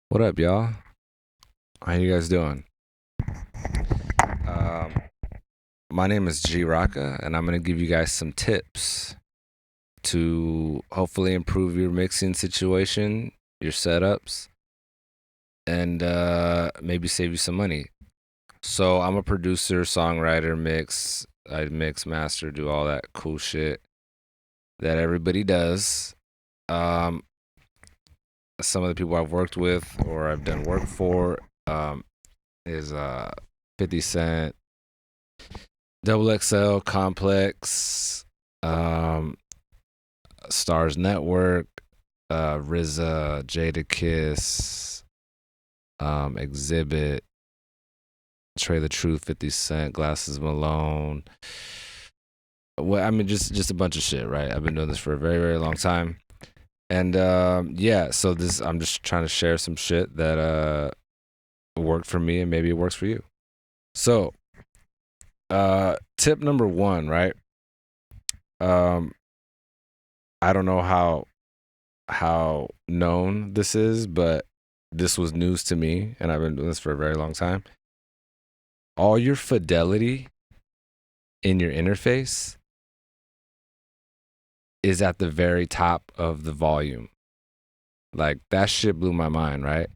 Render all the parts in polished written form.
What up, y'all? How you guys doing? Um, my name is G Rocka, and I'm gonna give you guys some tips to hopefully improve your mixing situation, your setups, and maybe save you some money. So I'm a producer, songwriter, mix. I mix, master, do all that cool shit that everybody does. Um, some of the people I've worked with or I've done work for is 50 Cent, Double XL, Complex, um, Stars Network, RZA, Jada Kiss, Exhibit, Trey the Truth, 50 Cent, Glasses Malone. Well, I mean, just a bunch of shit, right? I've been doing this for a very, very long time. And yeah, so this I'm just trying to share some shit that worked for me and maybe it works for you. So, tip number one, right? Um, I don't know how known this is, but this was news to me, and I've been doing this for a very long time. All your fidelity in your interface is at the very top of the volume. Like that shit blew my mind, right?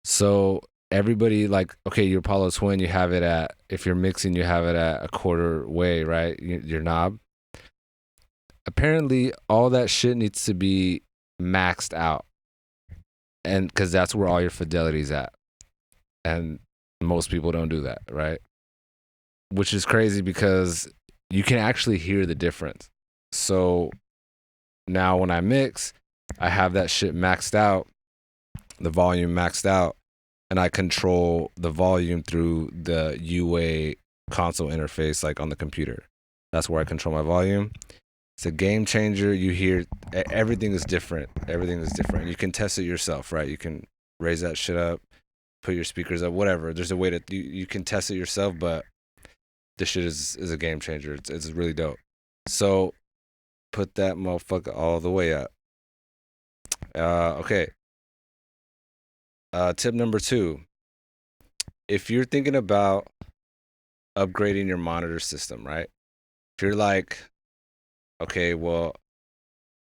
So everybody like, okay, your Apollo Twin, you have it at, if you're mixing, you have it at a quarter way, right? Your knob. Apparently, all that shit needs to be maxed out, and because that's where all your fidelity's at, and most people don't do that, right? Which is crazy because you can actually hear the difference. So now when I mix, I have that shit maxed out, the volume maxed out, and I control the volume through the UA console interface, like on the computer. That's where I control my volume. It's a game changer. You hear everything is different. Everything is different. You can test it yourself, right? You can raise that shit up, put your speakers up, whatever. There's a way to you can test it yourself, but this shit is a game changer. It's really dope. So put that motherfucker all the way up. Okay. Tip number two: if you're thinking about upgrading your monitor system, right? If you're like, okay, well,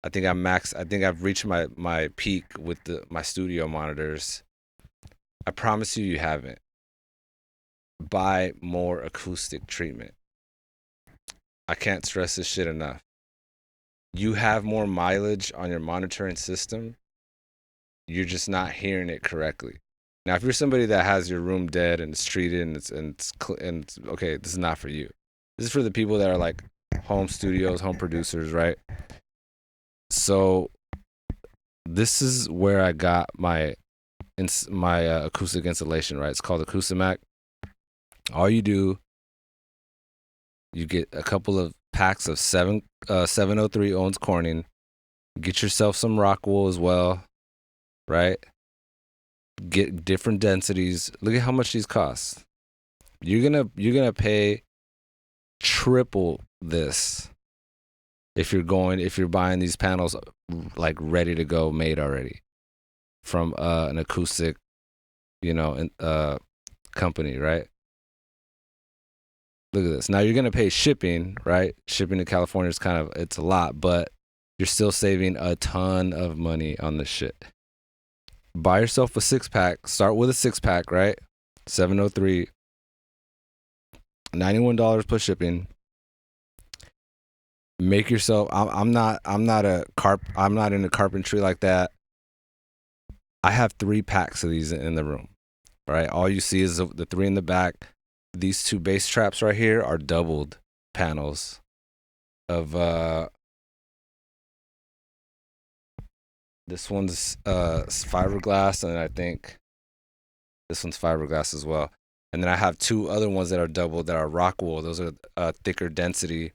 I think I'm max. I think I've reached my peak with my studio monitors. I promise you, you haven't. Buy more acoustic treatment. I can't stress this shit enough. You have more mileage on your monitoring system, you're just not hearing it correctly. Now, if you're somebody that has your room dead and it's treated and it's okay, this is not for you. This is for the people that are like home studios, home producers, right? So this is where I got my acoustic insulation, right? It's called Acoustimac. All you do, you get a couple of packs of 703 Owens Corning. Get yourself some Rockwool as well, right? Get different densities. Look at how much these cost. You're gonna pay triple this if you're buying these panels like ready to go, made already from an acoustic, company, right? Look at this. Now you're gonna pay shipping, right? Shipping to California is it's a lot, but you're still saving a ton of money on this shit. Buy yourself a 6 pack. Start with a 6 pack, right? 703, $91 plus shipping. Make yourself. I'm not into carpentry like that. I have 3 packs of these in the room. Right. All you see is the three in the back. These two bass traps right here are doubled panels of this one's fiberglass, and I think this one's fiberglass as well. And then I have two other ones that are doubled that are rock wool. Those are thicker density.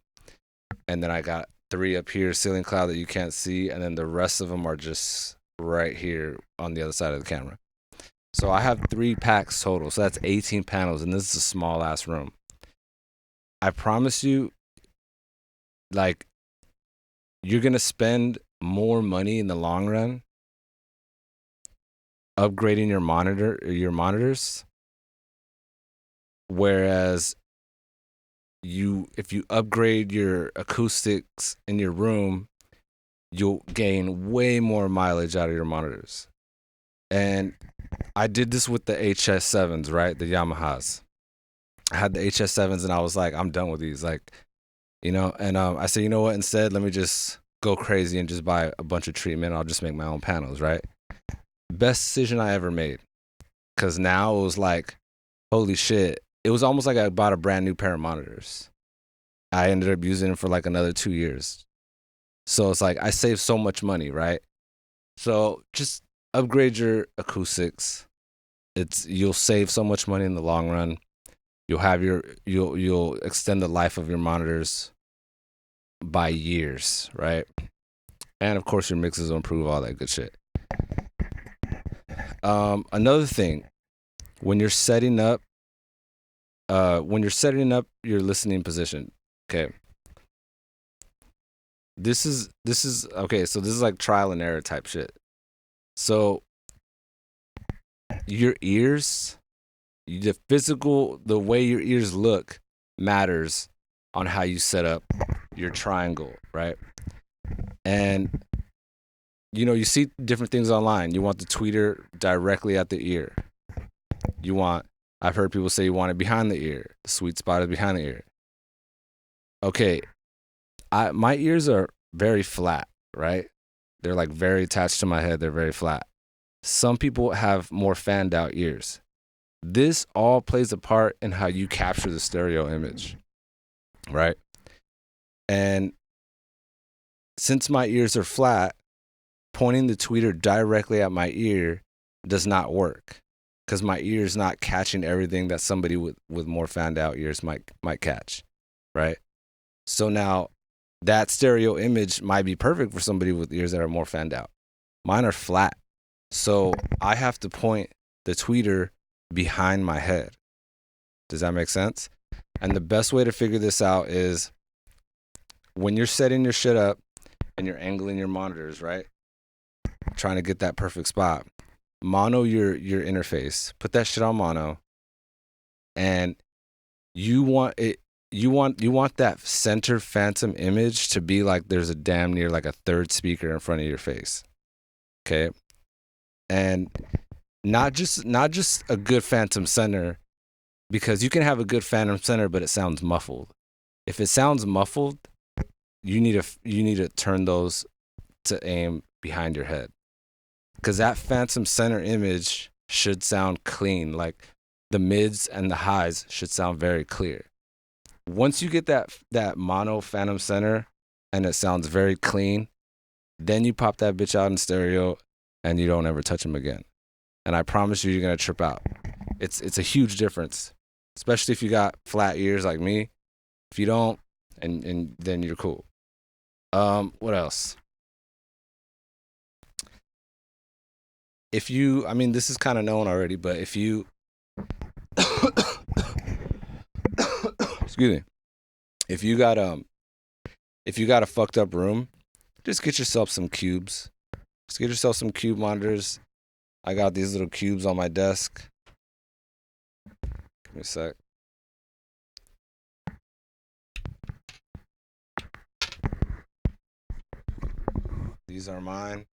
And then I got three up here, ceiling cloud, that you can't see, and then the rest of them are just right here on the other side of the camera. So I have 3 packs total. So that's 18 panels, and this is a small ass room. I promise you, like, you're gonna spend more money in the long run upgrading your monitors, whereas if you upgrade your acoustics in your room, you'll gain way more mileage out of your monitors. And I did this with the HS7s, right? The Yamahas. I had the HS7s and I was like, I'm done with these. Like, and I said, you know what? Instead, let me just go crazy and just buy a bunch of treatment. I'll just make my own panels, right? Best decision I ever made. Because now it was like, holy shit. It was almost like I bought a brand new pair of monitors. I ended up using them for like another 2 years. So it's like I saved so much money, right? So just upgrade your acoustics. You'll save so much money in the long run. You'll extend the life of your monitors by years, right? And of course your mixes will improve, all that good shit. Another thing, when you're setting up your listening position, okay. This is okay, so this is like trial and error type shit. So your ears, the way your ears look matters on how you set up your triangle, right? And you see different things online. You want the tweeter directly at the ear. I've heard people say you want it behind the ear. The sweet spot is behind the ear. Okay, my ears are very flat, right? They're like very attached to my head. They're very flat. Some people have more fanned out ears. This all plays a part in how you capture the stereo image, right? And since my ears are flat, pointing the tweeter directly at my ear does not work because my ear is not catching everything that somebody with more fanned out ears might catch, right? So now that stereo image might be perfect for somebody with ears that are more fanned out. Mine are flat. So I have to point the tweeter behind my head. Does that make sense? And the best way to figure this out is when you're setting your shit up and you're angling your monitors, right? Trying to get that perfect spot. Mono your interface. Put that shit on mono. And you want that center phantom image to be like there's a damn near like a third speaker in front of your face. Okay? And not just a good phantom center, because you can have a good phantom center but it sounds muffled. If it sounds muffled, you need to turn those to aim behind your head, because that phantom center image should sound clean. Like the mids and the highs should sound very clear. Once you get that mono phantom center and it sounds very clean, then you pop that bitch out in stereo and you don't ever touch them again. And I promise you're gonna trip out. It's a huge difference, especially if you got flat ears like me. If you don't, and then you're cool. What else? This is kind of known already, but if you, excuse me, if you got a fucked up room, just get yourself some cubes. Just get yourself some cube monitors. I got these little cubes on my desk. Give me a sec. These are mine.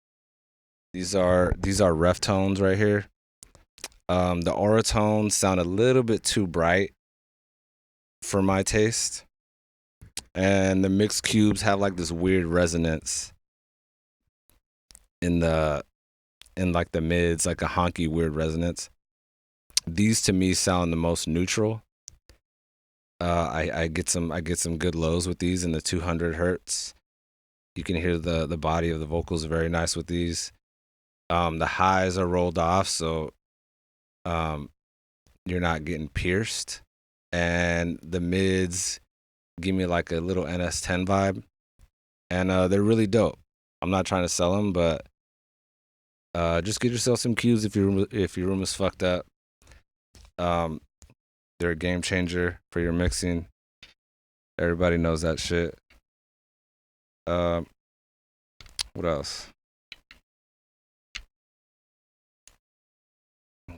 These are Reftones right here. The Auratones sound a little bit too bright for my taste, and the mixed cubes have like this weird resonance in like the mids, like a honky weird resonance. These to me sound the most neutral. I get some good lows with these in the 200 hertz. You can hear the body of the vocals very nice with these. The highs are rolled off, so you're not getting pierced, and the mids give me like a little NS10 vibe, and they're really dope. I'm not trying to sell them, but just get yourself some cues if your room is fucked up. They're a game changer for your mixing. Everybody knows that shit. What else?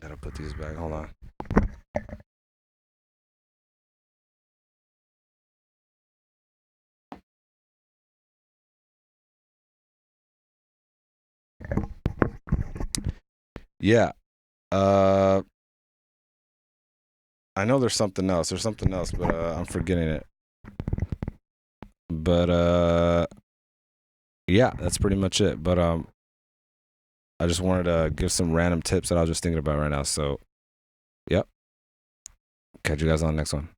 Gotta put these back. Hold on. Yeah. I know there's something else. There's something else, but I'm forgetting it. But yeah, that's pretty much it. But I just wanted to give some random tips that I was just thinking about right now. So, yep. Catch you guys on the next one.